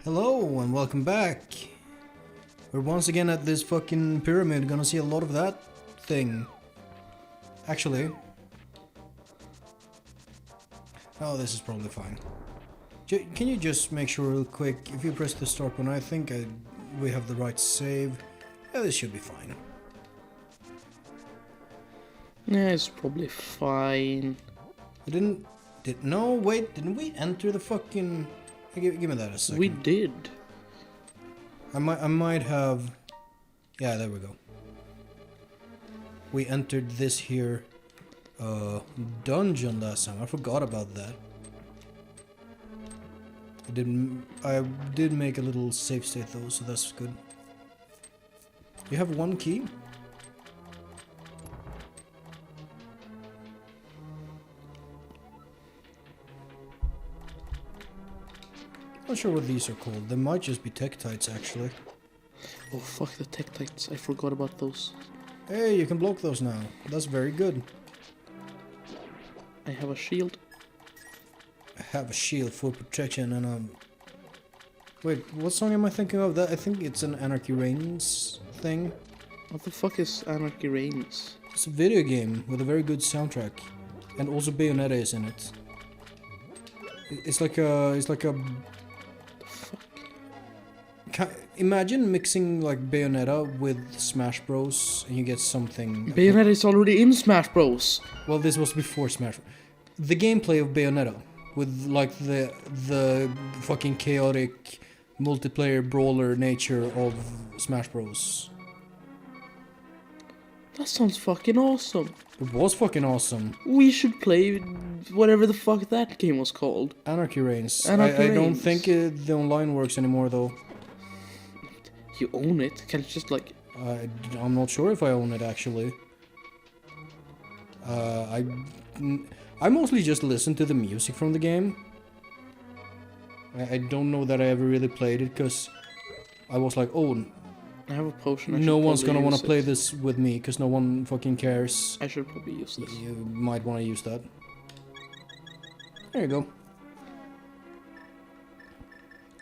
Hello and welcome back. We're once again at this fucking pyramid, gonna see a lot of that thing. Actually. Oh, this is probably fine. Can you just make sure real quick, if you press the start button, I think we have the right save. Yeah, this should be fine. Yeah, it's probably fine. No, wait, didn't we enter the fucking... Give me that a second. We did. I might have... Yeah, there we go. We entered this here dungeon last time. I forgot about that. I did make a little save state though, so that's good. You have one key? Not sure what these are called. They might just be Tektites actually. Oh fuck the Tektites, I forgot about those. Hey, you can block those now. That's very good. I have a shield. I have a shield for protection and Wait, what song am I thinking of? That I think it's an Anarchy Reigns thing. What the fuck is Anarchy Reigns? It's a video game with a very good soundtrack, and also Bayonetta is in it. It's like a imagine mixing like Bayonetta with Smash Bros. And you get something. Bayonetta is already in Smash Bros. Well, this was before Smash. The gameplay of Bayonetta with like the fucking chaotic multiplayer brawler nature of Smash Bros. That sounds fucking awesome. It was fucking awesome. We should play whatever the fuck that game was called. Anarchy Reigns. Anarchy I don't Reigns. think the online works anymore though. You own it? Can you just like... I'm not sure if I own it actually. I mostly just listen to the music from the game. I don't know that I ever really played it because I was like, oh, I have a potion. no one's gonna want to play this with me because no one fucking cares. I should probably use this. You might want to use that. There you go.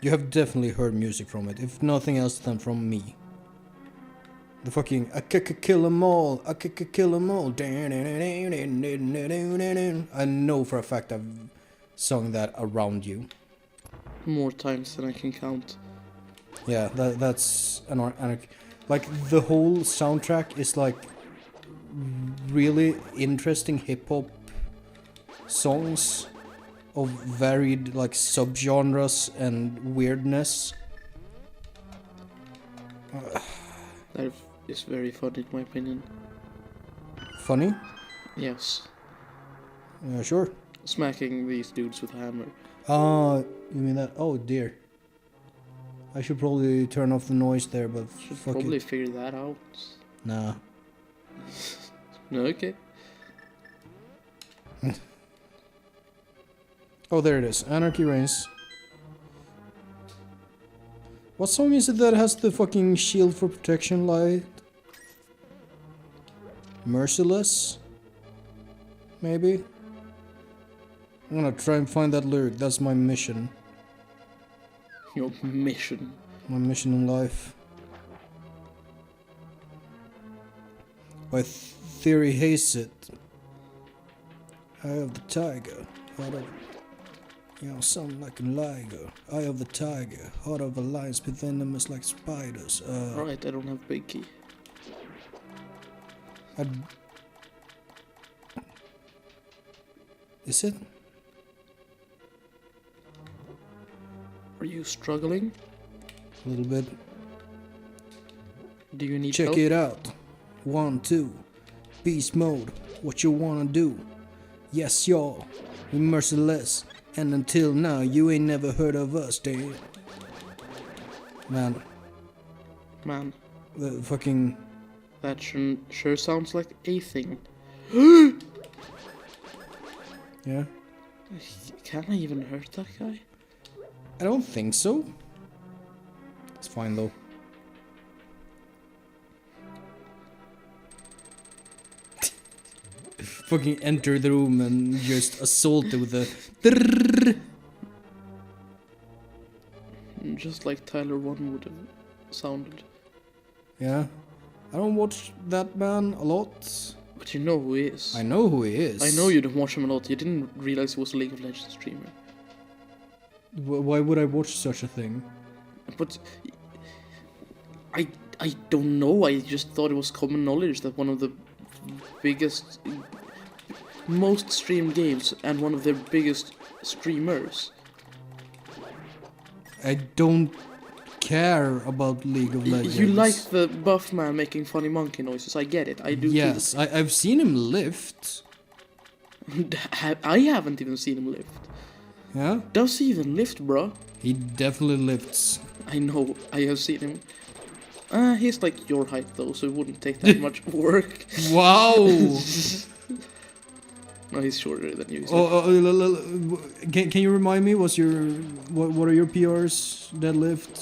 You have definitely heard music from it, if nothing else than from me. The fucking I kill 'em all, I kill 'em all. I know for a fact I've sung that around you. More times than I can count. Yeah, that's like the whole soundtrack is like really interesting hip hop songs of varied like subgenres and weirdness. That is very funny in my opinion. Funny? Yes. Sure. Smacking these dudes with a hammer. You mean that? Oh dear. I should probably turn off the noise there, but Should fuck probably it. figure that out. Nah. Okay. Oh, there it is. Anarchy Reigns. What song is it that has the fucking shield for protection light? Merciless? Maybe? I'm gonna try and find that lyric. That's my mission. Your mission. My mission in life. By Theory Hazit. Eye of the tiger. Heart of... You know, something like a liger. Eye of the tiger. Heart of a lion. Spit venomous like spiders. Alright, I don't have big key. Is it? Are you struggling? A little bit. Do you need Check help? it out. 1, 2. Beast mode. What you wanna do? Yes, y'all. We merciless. And until now, you ain't never heard of us, damn. Man, Man, the fucking... that sure sounds like a thing. Yeah? Can I even hurt that guy? I don't think so. It's fine though. Fucking enter the room and just assault it with a... just like Tyler 1 would have sounded. Yeah. I don't watch that man a lot. But you know who he is. I know who he is. I know you don't watch him a lot. You didn't realize he was a League of Legends streamer. Why would I watch such a thing? But I don't know. I just thought it was common knowledge that one of the biggest, most streamed games and one of their biggest streamers. I don't care about League of Legends. You like the buff man making funny monkey noises. I get it. I do. Yes, I've seen him lift. I haven't even seen him lift. Yeah? Does he even lift, bro? He definitely lifts. I know. I have seen him. He's like your height though, so it wouldn't take that much work. Wow! No, he's shorter than you. Can you remind me? What are your PRs? Deadlift,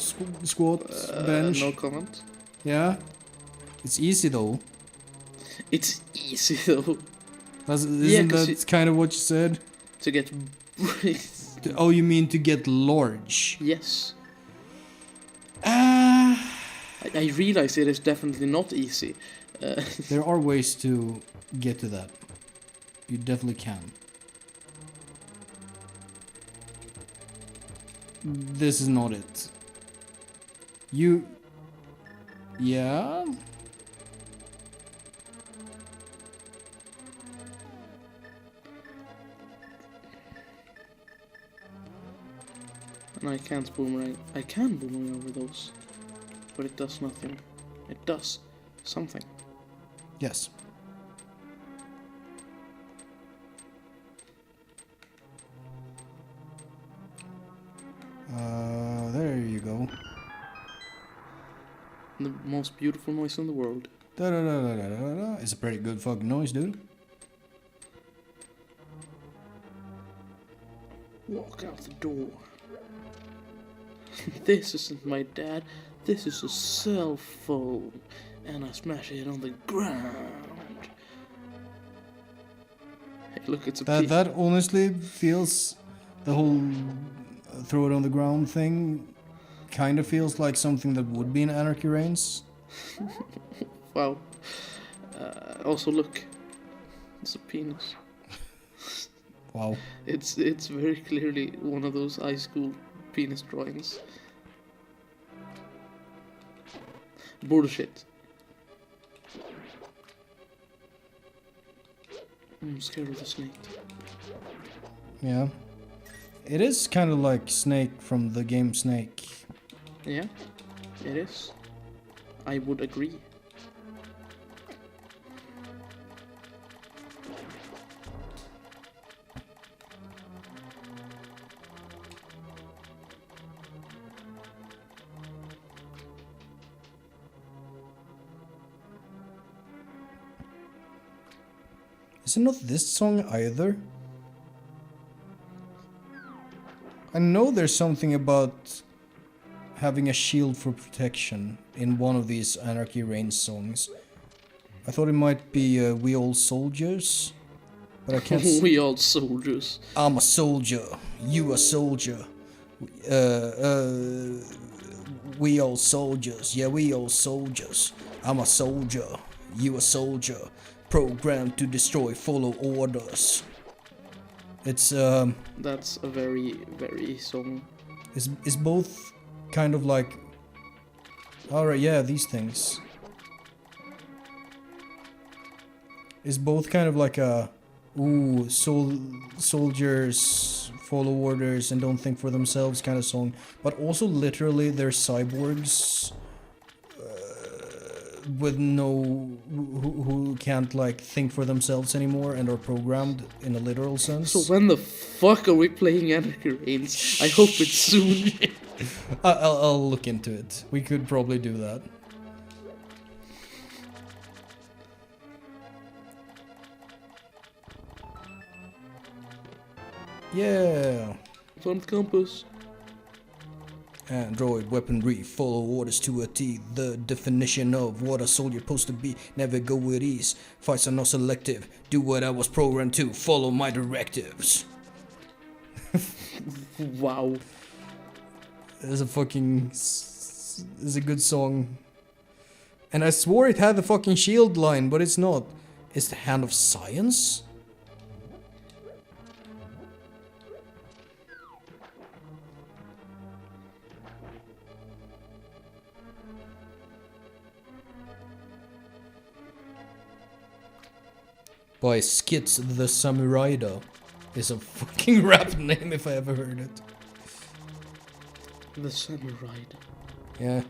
squat, bench? No comment. Yeah, it's easy though. It's easy though. Isn't that kind of what you said? To get. Oh, you mean to get large? Yes. I realize it is definitely not easy. There are ways to get to that. You definitely can. This is not it. You... Yeah? And I can't boomerang. I can boomerang over those. But it does nothing. It does something. Yes. There you go. The most beautiful noise in the world. Da da da da da da da. It's a pretty good fucking noise, dude. Walk out the door. This isn't my dad. This is a cell phone. And I smash it on the ground. Hey, look, it's a That honestly feels... The whole throw it on the ground thing kind of feels like something that would be in Anarchy Reigns. Wow. Also, look. It's a penis. Wow. It's very clearly one of those high school penis drawings. Bullshit. I'm scared of the snake. Yeah. It is kind of like Snake from the game Snake. Yeah, it is. I would agree. Is it not this song either? I know there's something about having a shield for protection in one of these Anarchy Reigns songs. I thought it might be We All Soldiers, but I can't. We all soldiers. I'm a soldier, you a soldier. We all soldiers, yeah, we all soldiers. I'm a soldier, you a soldier. Programmed to destroy, follow orders. It's That's a very, very song. It's both kind of like, alright, yeah, these things. It's both kind of like a, ooh, soldiers follow orders and don't think for themselves kind of song, but also literally they're cyborgs with no, who can't like think for themselves anymore and are programmed in a literal sense. So when the fuck are we playing Anarchy Reigns? I hope it's soon. I'll look into it. We could probably do that. Yeah. Front campus. Android weaponry, follow orders to a T. The definition of what a soldier supposed to be. Never go with ease. Fights are not selective. Do what I was programmed to. Follow my directives. Wow. is a fucking is a good song. And I swore it had the fucking shield line, but it's not. It's the Hand of Science? By Skits the Samuraida is a fucking rap name if I ever heard it. The Samurai. Yeah.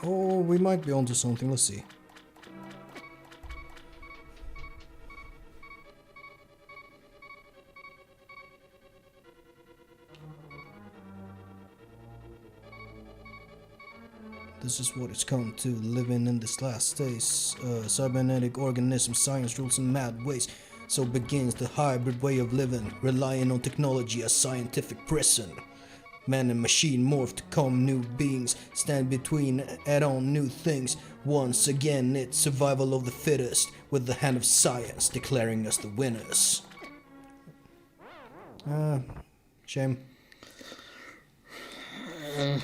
Oh, we might be onto something. Let's see. This is what it's come to, living in this last days. Cybernetic organism, science rules in mad ways. So begins the hybrid way of living, relying on technology as scientific prison. Man and machine morph to become new beings, stand between, add on new things. Once again, it's survival of the fittest, with the hand of science declaring us the winners. Shame. You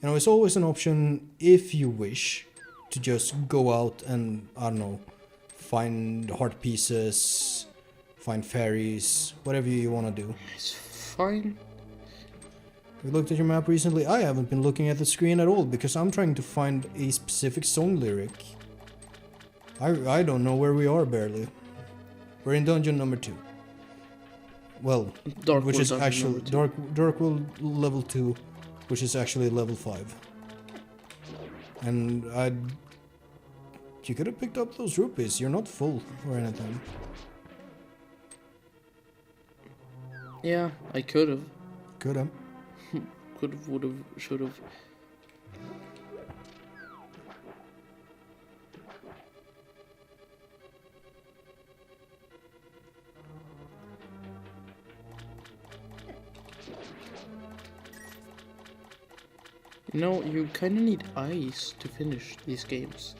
know, it's always an option, if you wish, to just go out and, I don't know, find heart pieces, find fairies, whatever you want to do. It's fine. You looked at your map recently? I haven't been looking at the screen at all, because I'm trying to find a specific song lyric. I don't know where we are, barely. We're in dungeon number 2. Well, Dark which World is dungeon actually number 2. Dark World level 2, which is actually level 5. And you could have picked up those rupees. You're not full or anything. Yeah, I could have. Could have. Could have, would have, should have. You know, you kinda need ice to finish these games.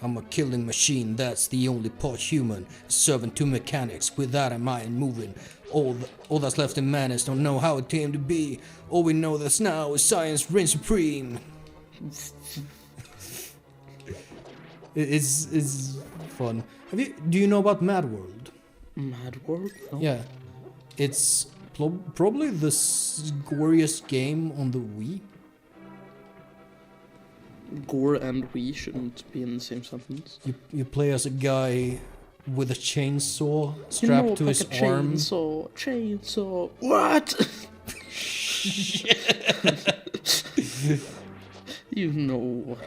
I'm a killing machine, that's the only part human. Serving to mechanics without a mind moving. All that's left in man is don't know how it came to be. All we know that's now is science reigns supreme. It's fun. Do you know about Mad World? Mad World? No. Yeah. It's probably the goriest game on the Wii. Gore and we shouldn't be in the same sentence. You play as a guy with a chainsaw strapped to his arm. Chainsaw. What? You know.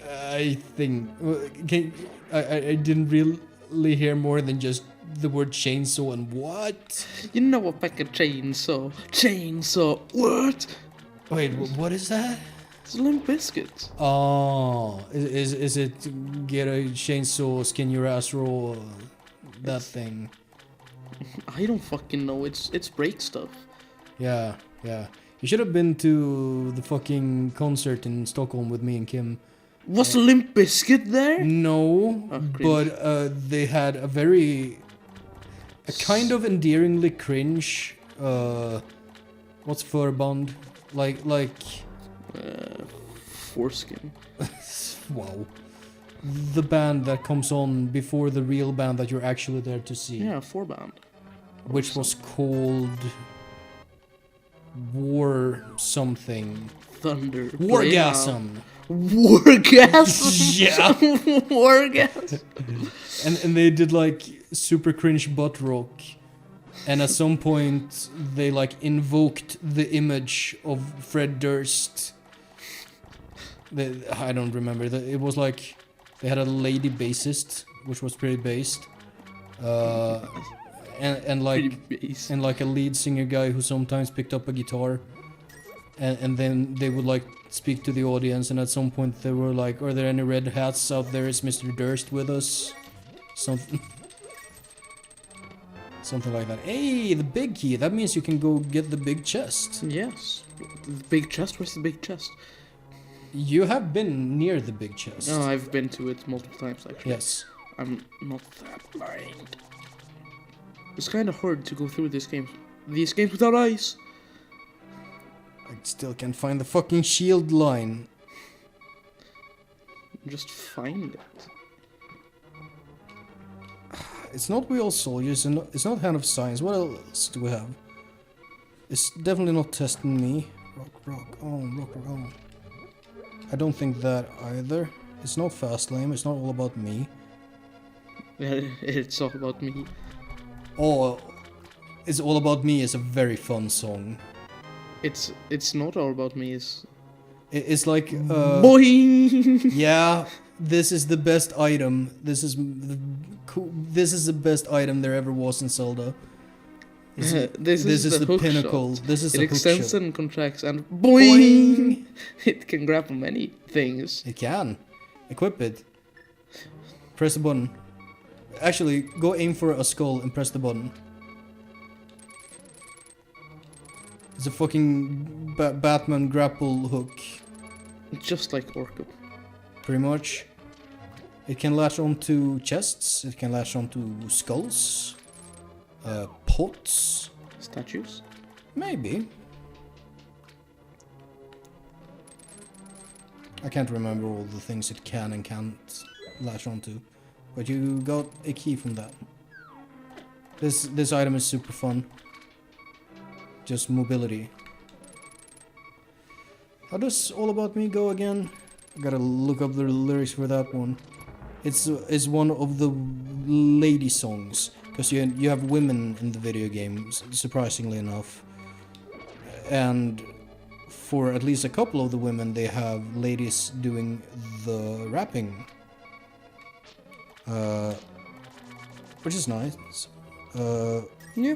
I think I didn't really hear more than just the word chainsaw and what? You know a pack of chainsaw. Chainsaw. What? Wait, what is that? It's Limp Bizkit. Oh, is it get a chainsaw, skin your ass raw, that thing? I don't fucking know. It's break stuff. Yeah. You should have been to the fucking concert in Stockholm with me and Kim. Was Limp Bizkit there? No, Oh, but they had a kind of endearingly cringe. What's Förband? Like. Foreskin. Wow. The band that comes on before the real band that you're actually there to see. Yeah, 4-band. Which was called War something. Thunder. Wargasm. Wargasm? Yeah. Wargasm. And they did like super cringe butt rock. And at some point they like invoked the image of Fred Durst. I don't remember. It was like they had a lady bassist, which was pretty based. And like a lead singer guy who sometimes picked up a guitar. And then they would like speak to the audience, and at some point they were like, "Are there any red hats out there? Is Mr. Durst with us?" Something like that. Hey, the big key. That means you can go get the big chest. Yes. The big chest? Where's the big chest? You have been near the big chest. No, I've been to it multiple times, actually. Yes. I'm not that blind. It's kind of hard to go through these games without eyes. I still can't find the fucking shield line. Just find it. It's not We All Soldiers, and it's not Hand of Science. What else do we have? It's definitely not Testing Me. Rock on. I don't think that either. It's not Fast Lane. It's not All About Me. Yeah, it's all about me. Oh, It's All About Me is a very fun song. It's not all about me. It's like Boing! yeah, this is the best item. This is the best item there ever was in Zelda. This is the hook pinnacle. shot. This is It the hook extends shot. and contracts and boing! It can grab many things. It can. Equip it. Press the button. Actually, go aim for a skull and press the button. It's a fucking Batman grapple hook. Just like Orca. Pretty much. It can latch onto chests. It can latch onto skulls. Pots. Statues? Maybe. I can't remember all the things it can and can't latch onto. But you got a key from that. This item is super fun. Just mobility. How does All About Me go again? I gotta look up the lyrics for that one. It's one of the lady songs. Because you have women in the video games, surprisingly enough. And for at least a couple of the women, they have ladies doing the rapping. Which is nice. Yeah.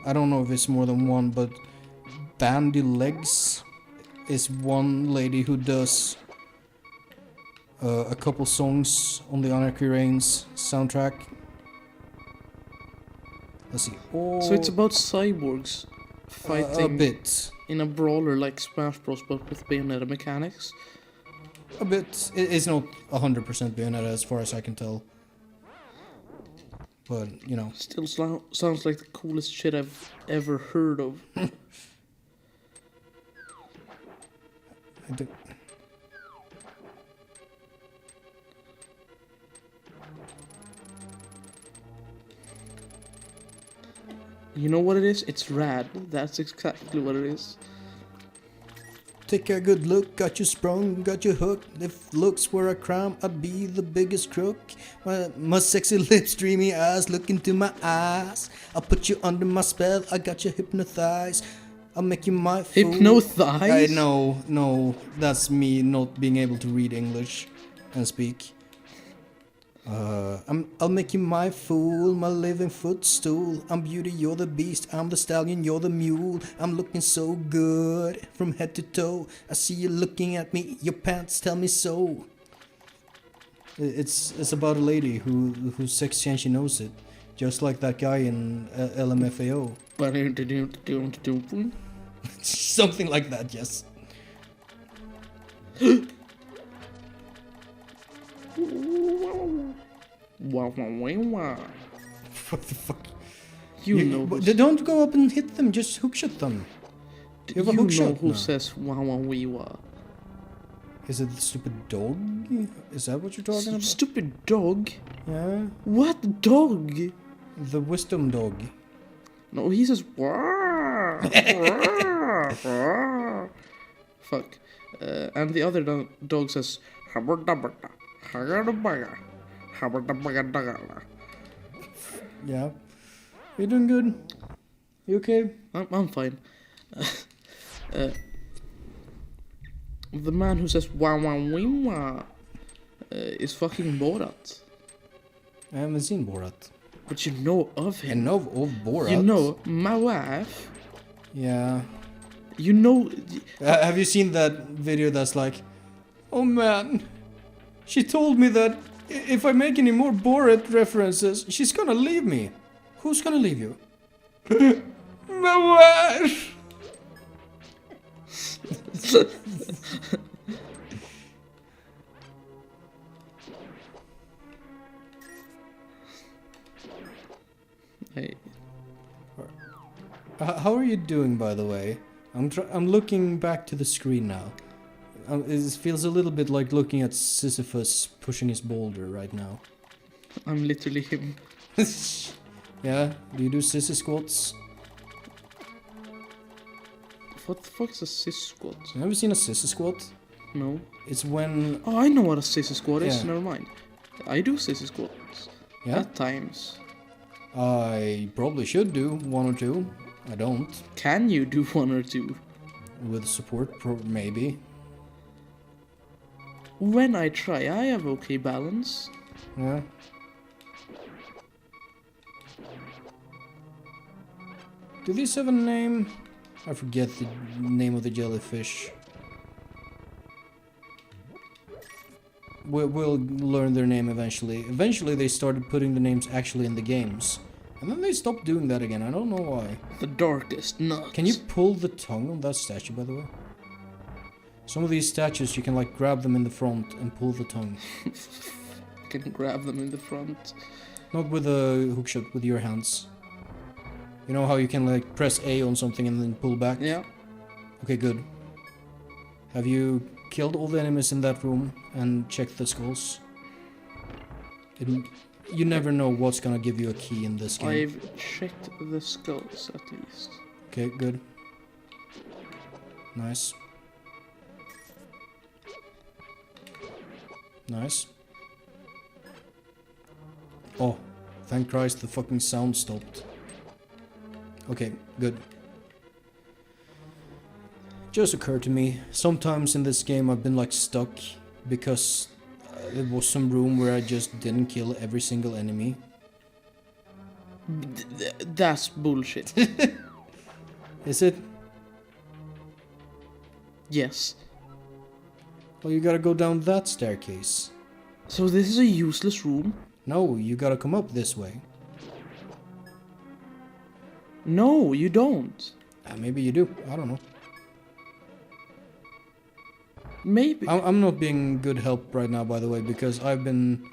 I don't know if it's more than one, but Bandy Legs is one lady who does a couple songs on the Anarchy Reigns soundtrack. Let's see. Oh, So it's about cyborgs fighting a bit. in a brawler like Smash Bros, but with Bayonetta mechanics. A bit. It's not 100% Bayonetta as far as I can tell. But, you know. Still sounds like the coolest shit I've ever heard of. You know what it is? It's rad. That's exactly what it is. Take a good look, got you sprung, got you hooked. If looks were a crime, I'd be the biggest crook. My sexy lips, dreamy eyes, look into my eyes. I'll put you under my spell, I got you hypnotized. I'll make you my fool. Hypnothize? I know, no, that's me not being able to read English and speak. I'll make you my fool, my living footstool. I'm beauty, you're the beast. I'm the stallion, you're the mule. I'm looking so good from head to toe. I see you looking at me, your pants tell me so. It's about a lady who's sexy and she knows it, just like that guy in LMFAO. Something like that, yes. Wow, wow, wow, wow. What the fuck? You know who Don't go up and hit them, just hookshot them. You have a hookshot who now. says wow, wow, wee, wah. Is it the stupid dog? Is that what you're talking about? Stupid dog? Yeah. What dog? The wisdom dog. No, he says wah, wah, wah. Fuck. And the other dog says Yeah. You doing good? You okay? I'm fine. The man who says wah wah wee wah is fucking Borat. I haven't seen Borat. But you know of I him. know of Borat. You know my wife. Yeah. You know. Have you seen that video that's like, oh man, she told me that if I make any more Borat references, she's gonna leave me. Who's gonna leave you? My wife! How are you doing, by the way? I'm looking back to the screen now. It feels a little bit like looking at Sisyphus pushing his boulder right now. I'm literally him. Yeah? Do you do sissy squats? What the fuck is a sis squat? You ever seen a sissy squat? No. It's when... Oh, I know what a sissy squat is. Yeah. Never mind. I do sissy squats. Yeah? At times. I probably should do one or two. I don't. Can you do one or two? With support, maybe. When I try, I have okay balance. Yeah. Do these have a name? I forget the name of the jellyfish. We'll learn their name eventually. Eventually they started putting the names actually in the games. And then they stopped doing that again. I don't know why. The darkest nuts. Can you pull the tongue on that statue, by the way? Some of these statues, you can like grab them in the front and pull the tongue. can grab them in the front. Not with a hookshot, with your hands. You know how you can like press A on something and then pull back? Yeah. Okay, good. Have you killed all the enemies in that room and checked the skulls? You never know what's gonna give you a key in this game. I've checked the skulls at least. Okay, good. Nice. Nice. Oh, thank Christ the fucking sound stopped. Okay, good. Just occurred to me, sometimes in this game I've been like stuck because there was some room where I just didn't kill every single enemy. That's bullshit. Is it? Yes. Well, you gotta go down that staircase. So this is a useless room? No, you gotta come up this way. No, you don't. Maybe you do, I don't know. Maybe. I'm not being good help right now, by the way, because I've been...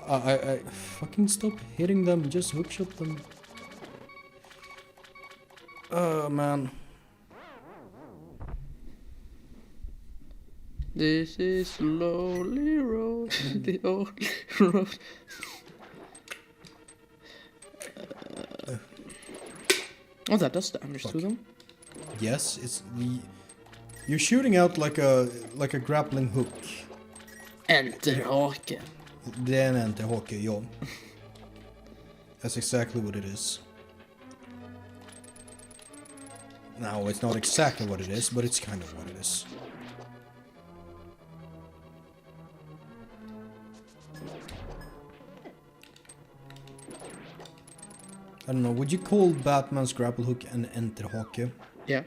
I fucking stop hitting them, just hookshot them. Oh, man. This is lonely road, the old road. Oh, that does damage to them. Yes, it's the... You're shooting out like a grappling hook. Enterhake. Det är en enterhake, ja. That's exactly what it is. No, it's not exactly what it is, but it's kind of what it is. I don't know, would you call Batman's grapple hook an enterhake? Yeah.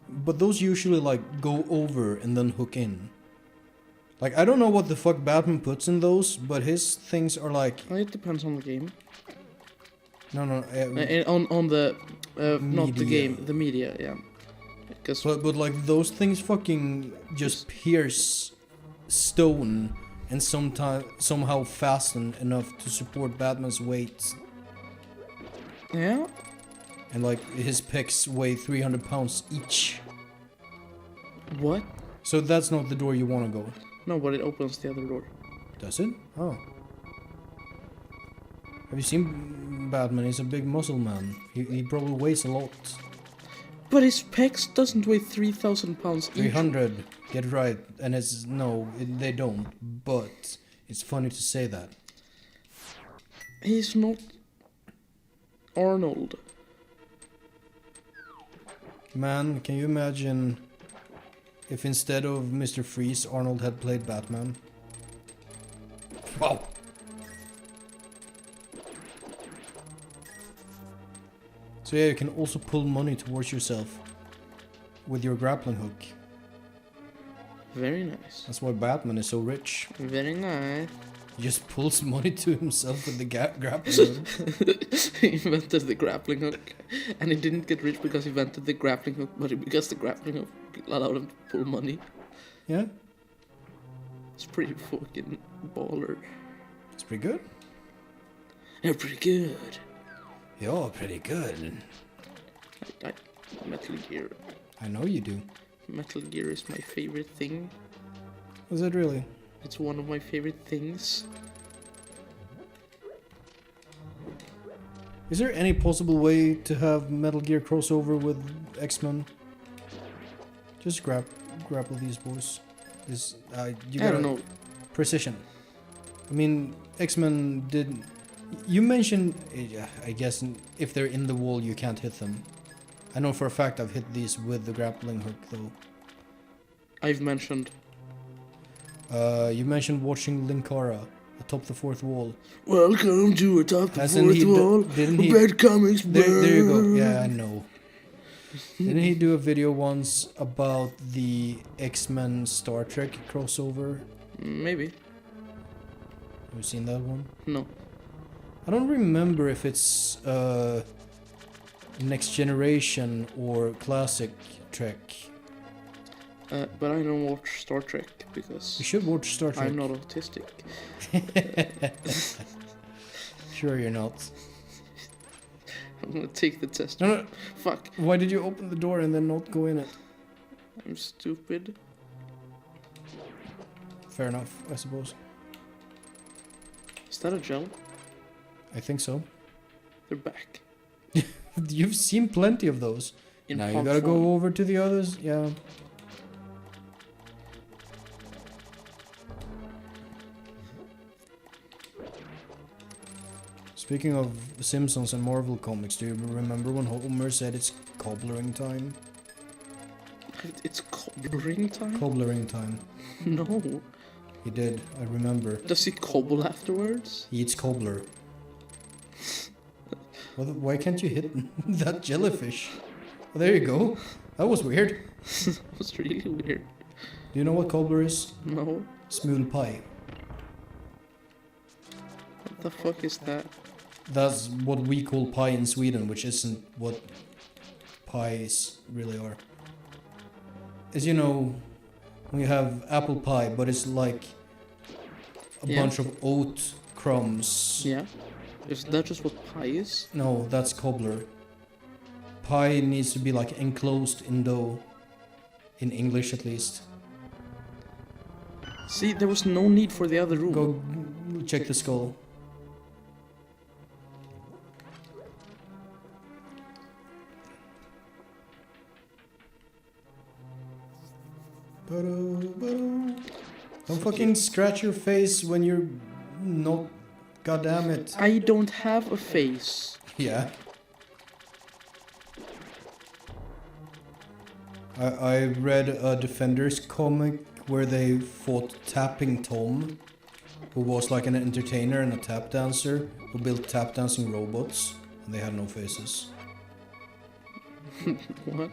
But those usually like go over and then hook in. Like, I don't know what the fuck Batman puts in those, but his things are like... Well, it depends on the game. No, On the... not the Media. game, the media, yeah. Because... But like those things fucking just pierce stone and somehow fasten enough to support Batman's weight. Yeah. And like his pecs weigh 300 pounds each. What? So that's not the door you want to go. No, but it opens the other door. Does it? Oh. Have you seen Batman? He's a big muscle man. He probably weighs a lot. But his pecs doesn't weigh 3,000 pounds each. 300. Get it right. And it's... No, they don't. But it's funny to say that. He's not... Arnold. Man, can you imagine if instead of Mr. Freeze, Arnold had played Batman? Wow. So yeah, you can also pull money towards yourself with your grappling hook. Very nice. That's why Batman is so rich. Very nice. He just pulls money to himself with the grappling hook. He invented the grappling hook. And he didn't get rich because he invented the grappling hook, but because the grappling hook allowed him to pull money. Yeah, It's pretty fucking baller. it's pretty good. They're pretty good. You're pretty good. Metal Gear. I know you do. Metal Gear is my favorite thing. Is it really? It's one of my favorite things. Is there any possible way to have Metal Gear crossover with X-Men? Just grapple these boys. This you I don't know. Precision. I mean, X-Men did. You mentioned, I guess, if they're in the wall, you can't hit them. I know for a fact I've hit these with the grappling hook, though. I've mentioned. You mentioned watching Linkara atop the fourth wall. Welcome to atop the Hasn't fourth he wall. didn't he? Bad comics. There you go. Yeah, I know. Didn't he do a video once about the X-Men Star Trek crossover? Maybe. Have you seen that one? No. I don't remember if it's Next Generation or Classic Trek. But I don't watch Star Trek because You should watch Star Trek. I'm not autistic. Sure you're not. I'm gonna take the test. No. Fuck. Why did you open the door and then not go in it? I'm stupid. Fair enough, I suppose. Is that a gel? I think so. They're back. You've seen plenty of those. In Now you pump gotta form. go over to the others. Yeah. Speaking of The Simpsons and Marvel comics, do you remember when Homer said it's cobblering time? It's cobbling time? Cobblering time. No. He did, I remember. Does he cobble afterwards? He eats cobbler. Why can't you hit that jellyfish? Oh, there you go. That was weird. That was really weird. Do you know what cobbler is? No. Smule pie. What the fuck is that? That's what we call pie in Sweden, which isn't what pies really are. As you know, we have apple pie, but it's like a bunch of oat crumbs. Yeah. Is that just what pie is? No, that's cobbler. Pie needs to be like enclosed in dough. In English at least. See, there was no need for the other room. Go check the skull. Don't fucking scratch your face when you're not. God damn it. I don't have a face. Yeah. I read a Defenders comic where they fought Tapping Tom, who was like an entertainer and a tap dancer who built tap dancing robots, and they had no faces. What?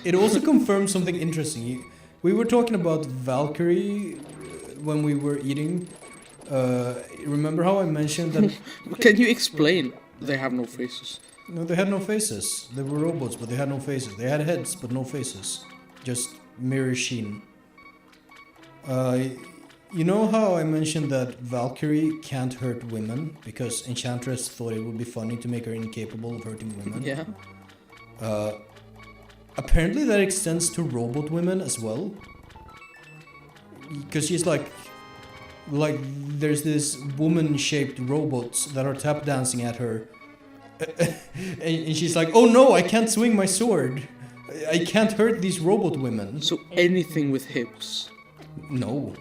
It also confirmed something interesting. We were talking about Valkyrie when we were eating. Remember how I mentioned that? Can you explain? They have no faces. No, they had no faces. They were robots, but they had no faces. They had heads, but no faces. Just mirror sheen. You know how I mentioned that Valkyrie can't hurt women because Enchantress thought it would be funny to make her incapable of hurting women? Yeah. Apparently that extends to robot women as well. Because she's like there's this woman-shaped robots that are tap dancing at her. And she's like, oh no, I can't swing my sword. I can't hurt these robot women. So anything with hips. No.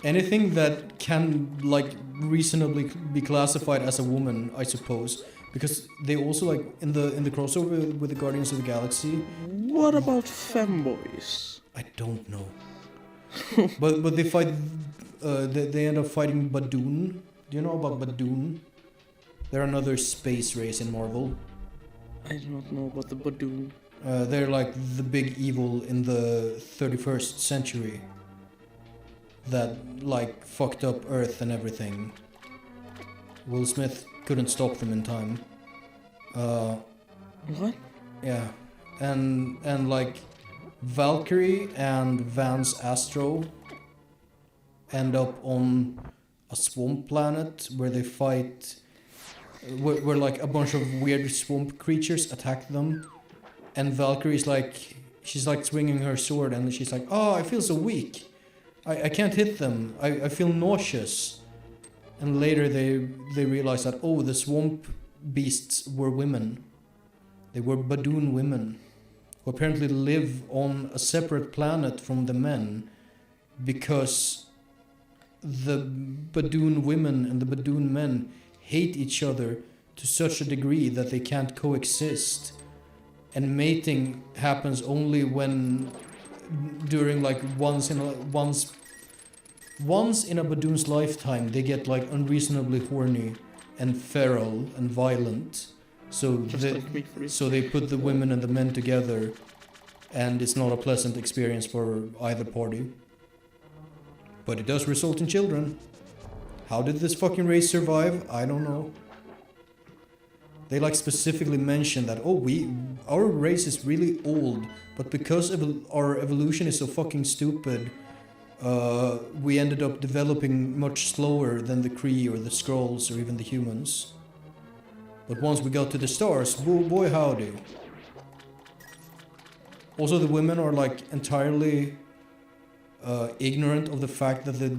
Anything that can like reasonably be classified as a woman, I suppose. Because they also like in the crossover with the Guardians of the Galaxy. What about femboys? I don't know. but they fight. They end up fighting Badoon. Do you know about Badoon? They're another space race in Marvel. I do not know about the Badoon. They're like the big evil in the 31st century. That like fucked up Earth and everything. Will Smith couldn't stop them in time. What? Yeah, and like Valkyrie and Vance Astro end up on a swamp planet where they fight, where like a bunch of weird swamp creatures attack them, and Valkyrie's like, she's like swinging her sword, and she's like, oh, I feel so weak. I can't hit them. I feel nauseous. And later they realize that, oh, the swamp beasts were women. They were Badoon women who apparently live on a separate planet from the men because the Badoon women and the Badoon men hate each other to such a degree that they can't coexist. And mating happens only when during like once in a Badoon's lifetime they get like unreasonably horny and feral and violent. So they put the women and the men together, and it's not a pleasant experience for either party. But it does result in children. How did this fucking race survive? I don't know. They like specifically mention that, oh, our race is really old, but because our evolution is so fucking stupid, we ended up developing much slower than the Kree or the Skrulls or even the humans. But once we got to the stars, boy howdy. Also, the women are like entirely ignorant of the fact that the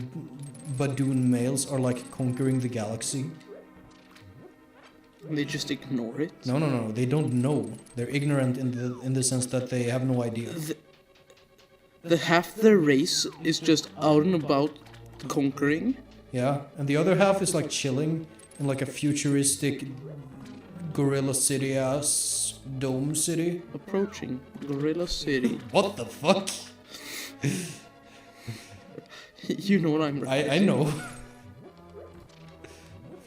Badoon males are like conquering the galaxy. They just ignore it? No, they don't know. They're ignorant in the sense that they have no idea. The half their race is just out and about conquering? Yeah, and the other half is like chilling in like a futuristic Gorilla City ass dome city. Approaching Gorilla City. What the fuck? You know what I'm referring I know.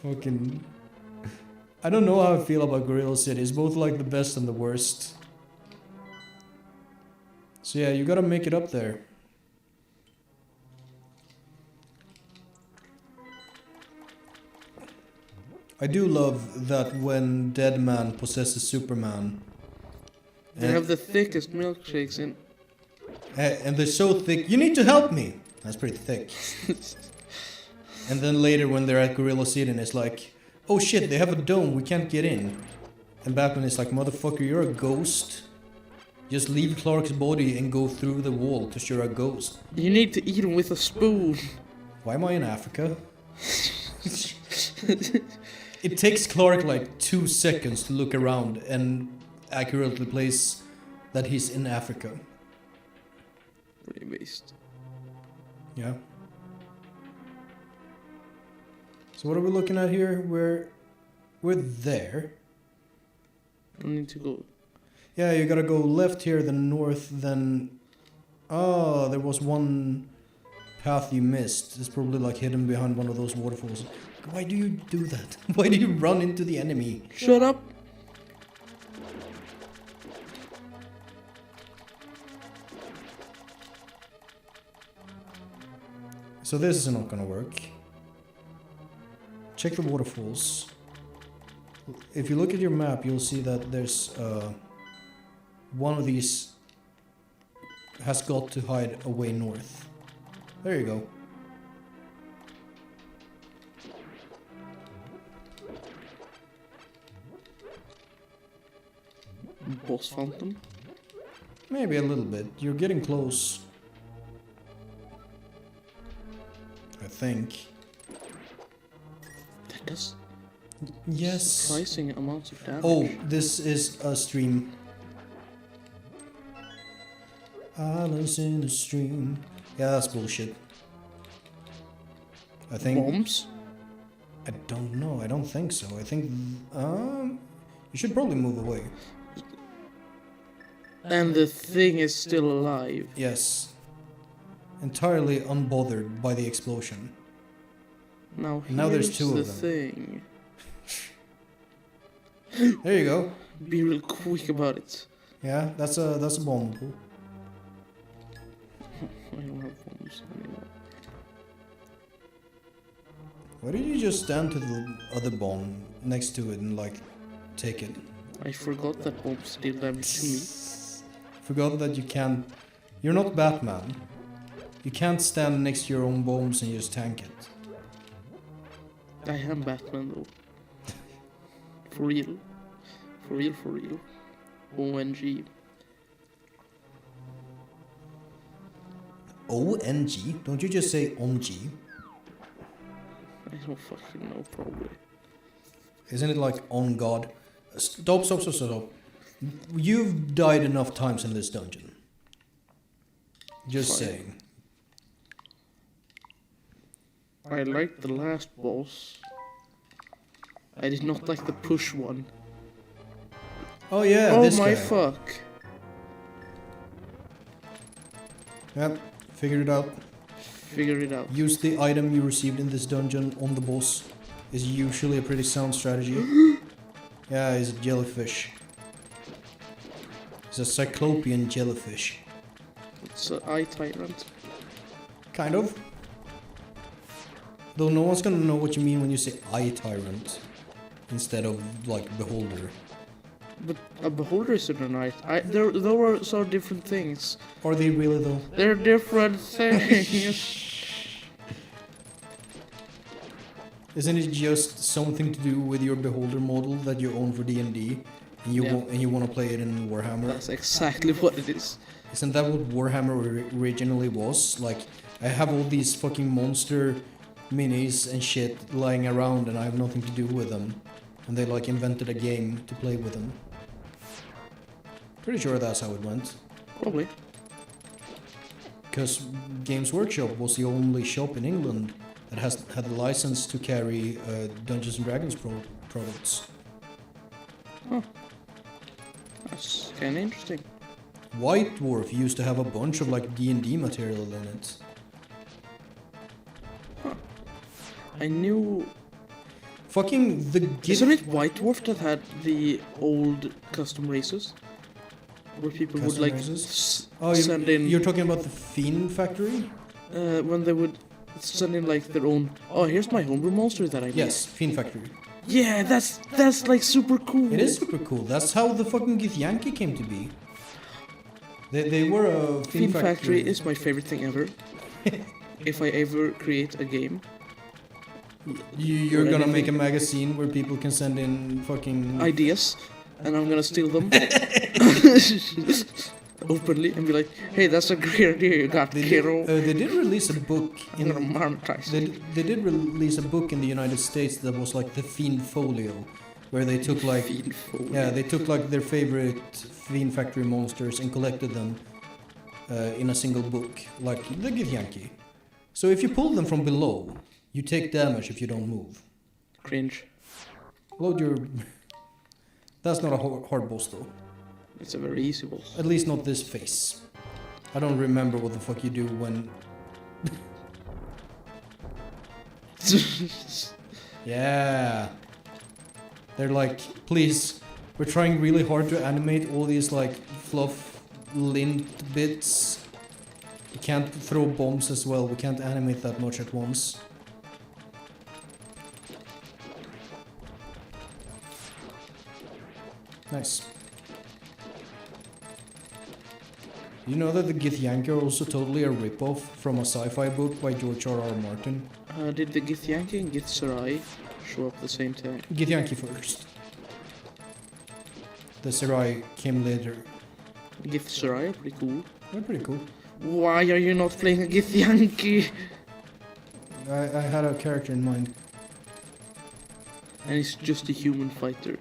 Fucking... I don't know how I feel about Gorilla City. It's both like the best and the worst. So yeah, you gotta make it up there. I do love that when Dead Man possesses Superman. They have the thickest milkshakes in... And they're so thick. You need to help me! That's pretty thick. And then later when they're at Gorilla City and it's like, oh shit, they have a dome, we can't get in. And Batman is like, motherfucker, you're a ghost. Just leave Clark's body and go through the wall, cause you're a ghost. You need to eat him with a spoon. Why am I in Africa? It takes Clark like 2 seconds to look around and accurately place that he's in Africa. Pretty waste. Yeah. So what are we looking at here? We're there. I need to go. Yeah, you gotta go left here, then north, then... Oh, there was one path you missed. It's probably like hidden behind one of those waterfalls. Why do you do that? Why do you run into the enemy? Shut up! So this is not gonna work. Check the waterfalls. If you look at your map, you'll see that there's one of these has got to hide away north. There you go. Boss Phantom? Maybe a little bit. You're getting close. I think. That does Yes. surprising amounts of damage. Oh, this is a stream. Islands in the stream. Yeah, that's bullshit. I think. Bombs? I don't know. I don't think so. I think. You should probably move away. And the thing is still alive. Yes. Entirely unbothered by the explosion. Now there's here's two the of them. thing. There you go. Be real quick about it. Yeah, that's a bomb pool. I don't have bombs anymore. Why did you just stand to the other bomb next to it and like take it? I forgot that bombs did damage to me. Forgot that you can't. You're not Batman. You can't stand next to your own bombs and just tank it. I am Batman though. For real. For real, for real. ONG. ONG? Don't you just say OMG? I don't fucking know, probably. Isn't it like on God? Stop. You've died enough times in this dungeon. Just Fine. saying. I liked the last boss. I did not like the push one. Oh yeah, Oh this my guy. fuck. Yep, figured it out. Figure it out. Use the item you received in this dungeon on the boss. Is usually a pretty sound strategy. Yeah, he's a jellyfish. He's a cyclopean jellyfish. It's an eye tyrant. Kind of. Though no one's gonna know what you mean when you say eye tyrant instead of like beholder. But a beholder isn't an eye. Those are different things. Are they really though? They're different things. Isn't it just something to do with your beholder model that you own for D&D and you Yeah. want to play it in Warhammer? That's exactly what it is. Isn't that what Warhammer originally was? Like, I have all these fucking monster minis and shit lying around and I have nothing to do with them. And they like invented a game to play with them. Pretty sure that's how it went. Probably. Because Games Workshop was the only shop in England that had a license to carry Dungeons and Dragons products. That's kinda interesting. White Dwarf used to have a bunch of like D&D material in it. I knew. Fucking the Isn't it White Dwarf that had the old custom races? Where people would Custom like races? send in. You're talking about the Fiend Factory? When they would send in like their own. Oh, here's my homebrew monster that I made. Yes, Fiend Factory. Yeah, that's like super cool. It is super cool. That's how the fucking Githyanki came to be. They were a Fiend Factory is my favorite thing ever. If I ever create a game, You're or gonna make a anything. magazine where people can send in fucking... ideas, and I'm gonna steal them openly and be like, "Hey, that's a great idea you got, They kiddo. did release a book I'm gonna in... monetize They, it." they did release a book in the United States that was like the Fiend Folio, where they took like... Fiend Folio. Yeah, they took like their favorite Fiend Factory monsters and collected them in a single book, like the Githyanki. So if you pull them from below, you take damage if you don't move. Cringe. Load your... That's not a hard boss though. It's a very easy boss. At least not this face. I don't remember what the fuck you do when... Yeah. They're like, please, we're trying really hard to animate all these like fluff lint bits. We can't throw bombs as well, we can't animate that much at once. Nice. You know that the Githyanki are also totally a rip-off from a sci-fi book by George R.R. Martin? Did the Githyanki and Githzerai show up at the same time? Githyanki first. The Serai came later. Githzerai are pretty cool. They're pretty cool. Why are you not playing a Githyanki? I had a character in mind. And he's just a human fighter.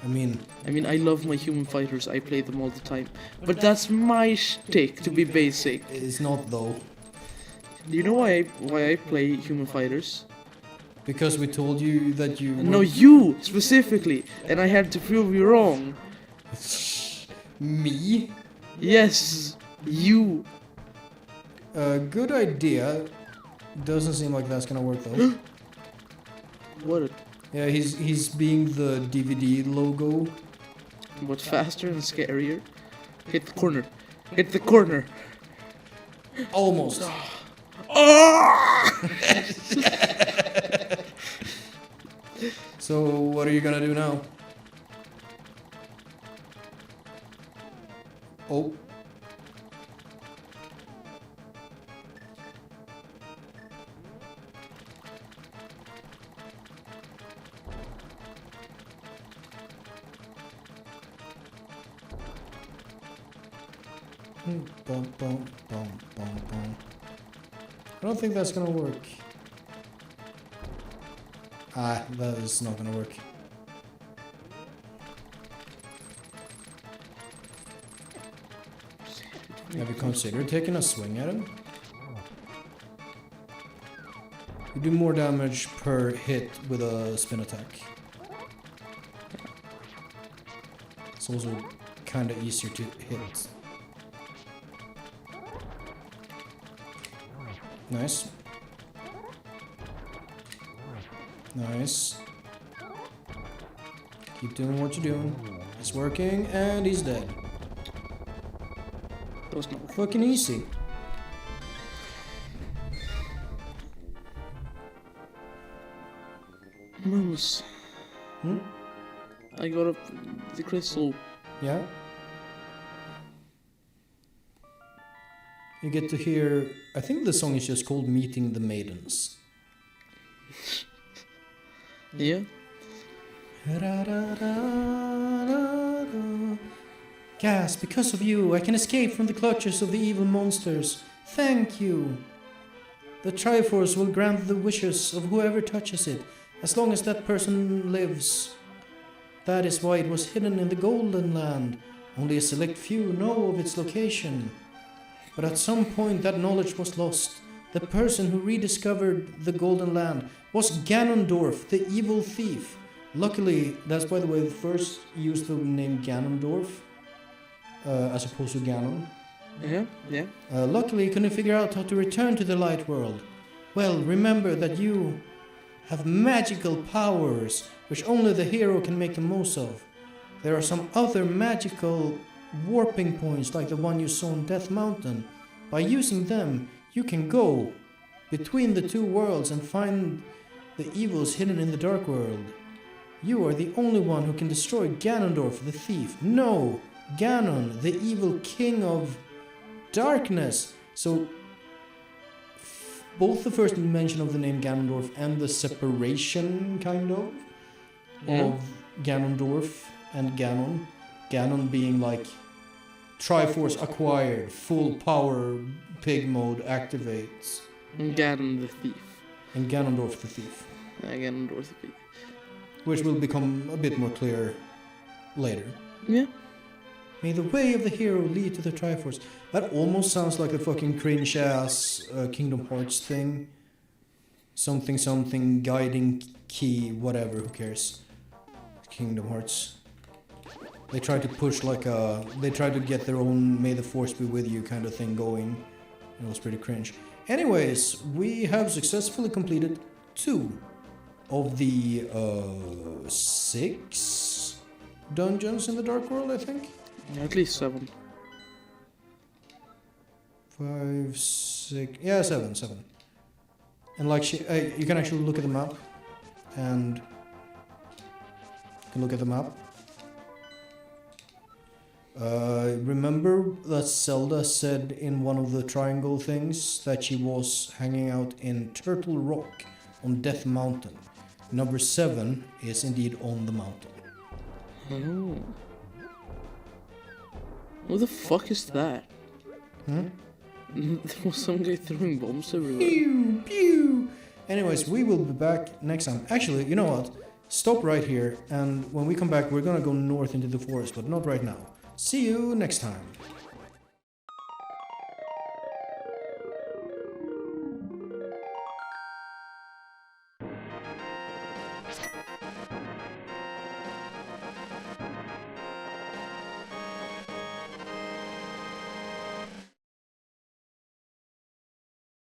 I mean, I love my human fighters, I play them all the time. But that's my shtick, to be basic. it's not though. Do you know why I play human fighters? Because we told you that you... No, you, specifically. And I had to prove you wrong. Me? Yes, you. Good idea. Doesn't seem like that's gonna work though. What? Yeah, he's being the DVD logo. But faster and scarier. Hit the corner. Hit the corner. Almost. So what are you gonna do now? Oh. Bum, bum, bum, bum, bum. I don't think that's gonna work. Ah, that is not gonna work. Have you considered taking a swing at him? You do more damage per hit with a spin attack. It's also kinda easier to hit. Nice. Nice. Keep doing what you're doing. It's working, and he's dead. That was not Fucking easy. Moose. Hmm? I got the crystal. Yeah? You get to hear... I think the song is just called Meeting the Maidens. Yeah. Gas, because of you, I can escape from the clutches of the evil monsters. Thank you. The Triforce will grant the wishes of whoever touches it, as long as that person lives. That is why it was hidden in the Golden Land. Only a select few know of its location. But at some point that knowledge was lost. The person who rediscovered the Golden Land was Ganondorf, the evil thief. Luckily, that's by the way the first used the name Ganondorf, as opposed to Ganon. Yeah. Luckily, he couldn't figure out how to return to the light world. Well, remember that you have magical powers, which only the hero can make the most of. There are some other magical warping points like the one you saw on Death Mountain. By using them, you can go between the two worlds and find the evils hidden in the Dark World. You are the only one who can destroy Ganondorf the thief. No, Ganon, the evil king of darkness. So, both the first mention of the name Ganondorf and the separation, kind of Ganondorf and Ganon. Ganon being like Triforce acquired, full power, pig mode activates. And Ganon the thief. And Ganondorf the thief. Ganondorf the thief. Which will become a bit more clear later. Yeah. May the way of the hero lead to the Triforce. That almost sounds like a fucking cringe-ass Kingdom Hearts thing. Something, guiding key, whatever, who cares. Kingdom Hearts. They try to push like a... They try to get their own May the Force be with you kind of thing going. It was pretty cringe. Anyways, we have successfully completed 2 of the 6 dungeons in the Dark World, I think. At least 7. 5, 6, yeah, 7. And like you can actually look at the map, and you can look at the map. Remember that Zelda said in one of the triangle things that she was hanging out in Turtle Rock on Death Mountain. Number 7 is indeed on the mountain. Oh. What the fuck is that? Hmm? There was some guy throwing bombs everywhere. Pew, pew. Anyways, we will be back next time. Actually, you know what? Stop right here, and when we come back, we're gonna go north into the forest, but not right now. See you next time.